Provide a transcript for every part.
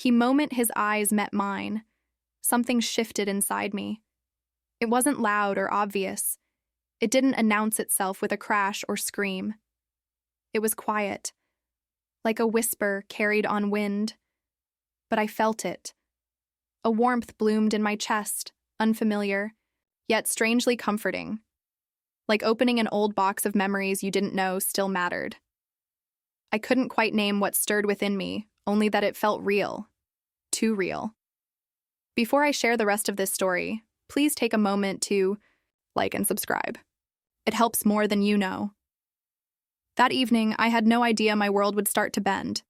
The moment his eyes met mine, something shifted inside me. It wasn't loud or obvious. It didn't announce itself with a crash or scream. It was quiet, like a whisper carried on wind. But I felt it. A warmth bloomed in my chest, unfamiliar, yet strangely comforting. Like opening an old box of memories you didn't know still mattered. I couldn't quite name what stirred within me, only that it felt real. Too real. Before I share the rest of this story, please take a moment to like and subscribe. It helps more than you know. That evening, I had no idea my world would start to bend.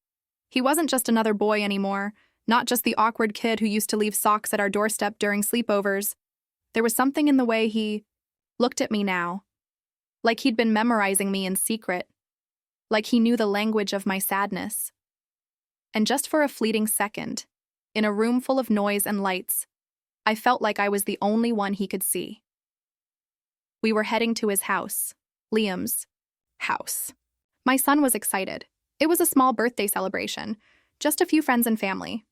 He wasn't just another boy anymore, not just the awkward kid who used to leave socks at our doorstep during sleepovers. There was something in the way he looked at me now, like he'd been memorizing me in secret, like he knew the language of my sadness. And just for a fleeting second, in a room full of noise and lights, I felt like I was the only one he could see. We were heading to his house, Liam's house. My son was excited. It was a small birthday celebration, just a few friends and family.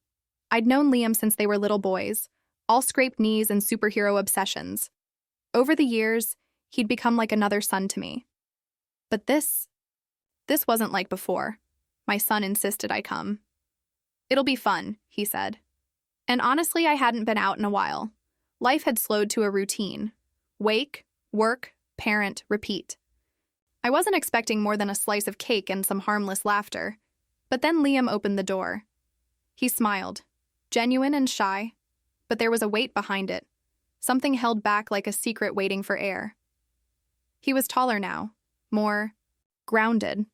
I'd known Liam since they were little boys, all scraped knees and superhero obsessions. Over the years, he'd become like another son to me. But this wasn't like before. My son insisted I come. "It'll be fun," he said. And honestly, I hadn't been out in a while. Life had slowed to a routine. Wake, work, parent, repeat. I wasn't expecting more than a slice of cake and some harmless laughter. But then Liam opened the door. He smiled, genuine and shy, but there was a weight behind it, something held back like a secret waiting for air. He was taller now, more grounded.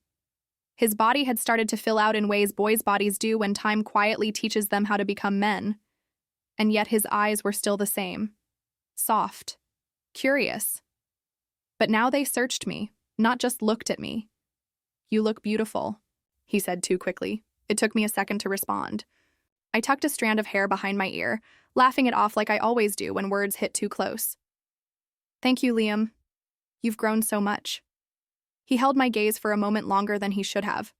His body had started to fill out in ways boys' bodies do when time quietly teaches them how to become men. And yet his eyes were still the same. Soft. Curious. But now they searched me, not just looked at me. "You look beautiful," he said too quickly. It took me a second to respond. I tucked a strand of hair behind my ear, laughing it off like I always do when words hit too close. "Thank you, Liam. You've grown so much." He held my gaze for a moment longer than he should have.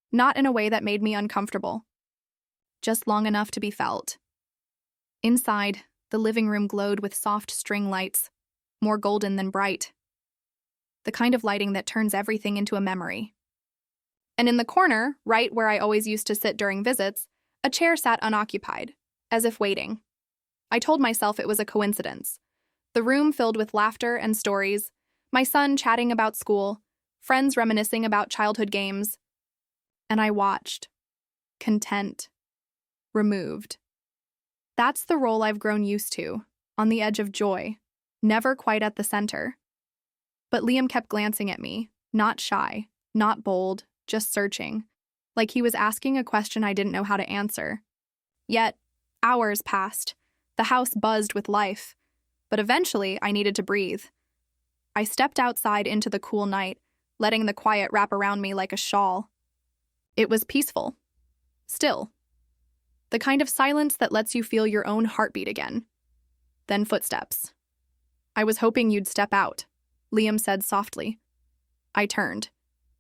Not in a way that made me uncomfortable. Just long enough to be felt. Inside, the living room glowed with soft string lights, more golden than bright. The kind of lighting that turns everything into a memory. And in the corner, right where I always used to sit during visits, a chair sat unoccupied, as if waiting. I told myself it was a coincidence. The room filled with laughter and stories, my son chatting about school, friends reminiscing about childhood games. And I watched. Content. Removed. That's the role I've grown used to, on the edge of joy, never quite at the center. But Liam kept glancing at me, not shy, not bold, just searching, like he was asking a question I didn't know how to answer. Yet, hours passed. The house buzzed with life. But eventually, I needed to breathe. I stepped outside into the cool night, letting the quiet wrap around me like a shawl. It was peaceful. Still. The kind of silence that lets you feel your own heartbeat again. Then footsteps. "I was hoping you'd step out," Liam said softly. I turned.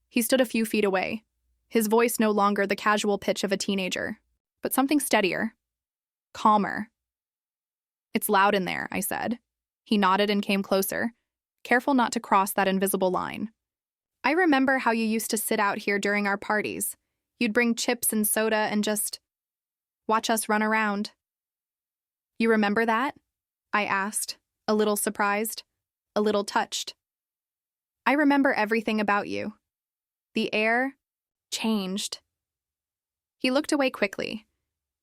He stood a few feet away, his voice no longer the casual pitch of a teenager, but something steadier. Calmer. "It's loud in there," I said. He nodded and came closer, careful not to cross that invisible line. "I remember how you used to sit out here during our parties. You'd bring chips and soda and just watch us run around." "You remember that?" I asked, a little surprised, a little touched. "I remember everything about you." The air changed. He looked away quickly,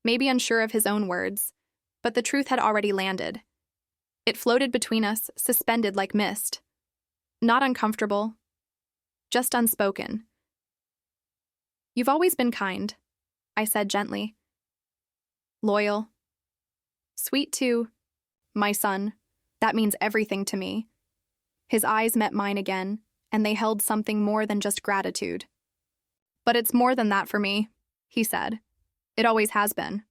maybe unsure of his own words, but the truth had already landed. It floated between us, suspended like mist. Not uncomfortable, just unspoken. "You've always been kind," I said gently. "Loyal. Sweet too. My son. That means everything to me." His eyes met mine again, and they held something more than just gratitude. "But it's more than that for me," he said. "It always has been."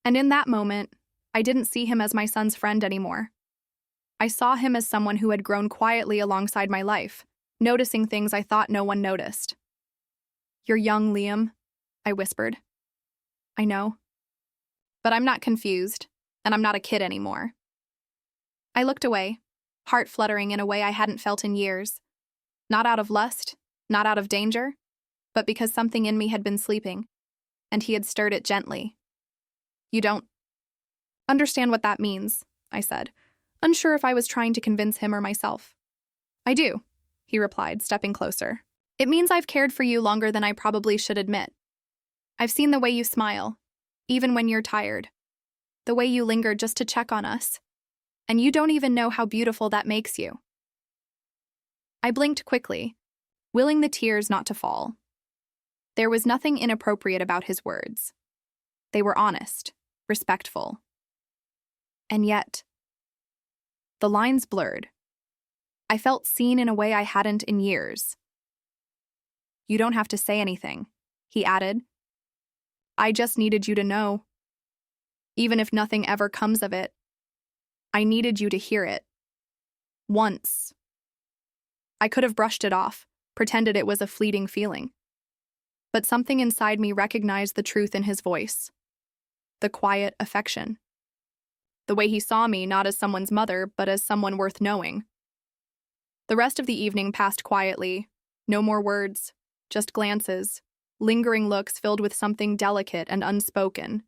And in that moment, I didn't see him as my son's friend anymore. I saw him as someone who had grown quietly alongside my life, noticing things I thought no one noticed. "You're young, Liam," I whispered. I know. But I'm not confused, and I'm not a kid anymore. I looked away, heart fluttering in a way I hadn't felt in years. Not out of lust, not out of danger, but because something in me had been sleeping, and he had stirred it gently. You don't understand what that means, I said, unsure if I was trying to convince him or myself. I do, he replied, stepping closer. It means I've cared for you longer than I probably should admit. I've seen the way you smile, even when you're tired. The way you linger just to check on us. And you don't even know how beautiful that makes you. I blinked quickly, willing the tears not to fall. There was nothing inappropriate about his words. They were honest, respectful. And yet, the lines blurred. I felt seen in a way I hadn't in years. You don't have to say anything, he added. I just needed you to know. Even if nothing ever comes of it, I needed you to hear it. Once. I could have brushed it off, pretended it was a fleeting feeling. But something inside me recognized the truth in his voice. The quiet affection. The way he saw me not as someone's mother, but as someone worth knowing. The rest of the evening passed quietly. No more words, just glances, lingering looks filled with something delicate and unspoken.